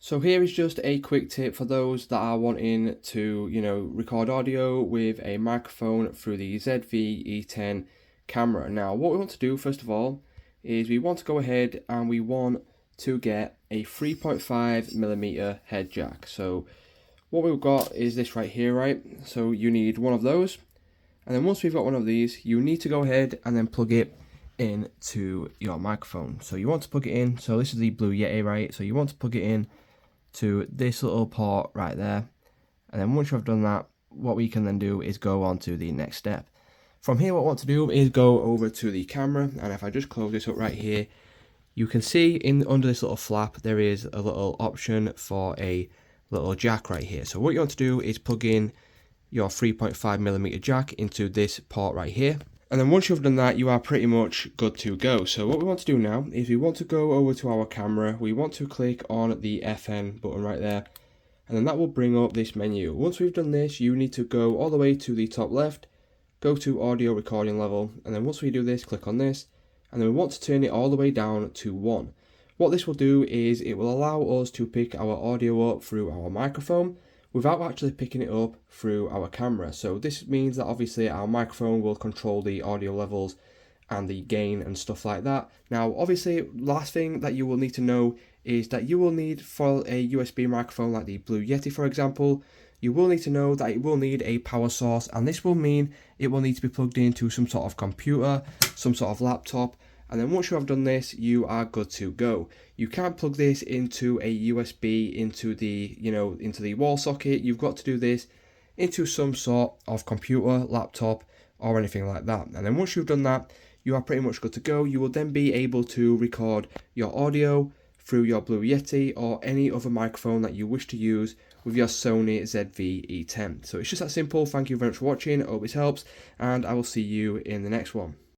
So here is just a quick tip for those that are wanting to, record audio with a microphone through the ZV-E10 camera. Now, what we want to do first of all is we want to go ahead and we want to get a 3.5mm head jack. So what we've got is this right here, right? So you need one of those. And then once we've got one of these, you need to go ahead and then plug it into your microphone. So you want to plug it in. So this is the Blue Yeti, right? So you want to plug it in to this little port right there. And then once you've done that, what we can then do is go on to the next step. From here, what I want to do is go over to the camera. And if I just close this up right here, you can see under this little flap, there is a little option for a little jack right here. So what you want to do is plug in your 3.5mm jack into this port right here. And then once you've done that, you are pretty much good to go. So what we want to do now is we want to go over to our camera. We want to click on the FN button right there. And then that will bring up this menu. Once we've done this, you need to go all the way to the top left, go to audio recording level. And then once we do this, click on this. And then we want to turn it all the way down to 1. What this will do is it will allow us to pick our audio up through our microphone without actually picking it up through our camera. So this means that obviously our microphone will control the audio levels and the gain and stuff like that. Now obviously, last thing that you will need to know is that you will need, for a USB microphone like the Blue Yeti for example, you will need to know that it will need a power source, and this will mean it will need to be plugged into some sort of computer, some sort of laptop. And then once you have done this, you are good to go. You can't plug this into a USB into the wall socket. You've got to do this into some sort of computer, laptop, or anything like that. And then once you've done that, you are pretty much good to go. You will then be able to record your audio through your Blue Yeti or any other microphone that you wish to use with your Sony ZV-E10. So it's just that simple. Thank you very much for watching. I hope this helps, and I will see you in the next one.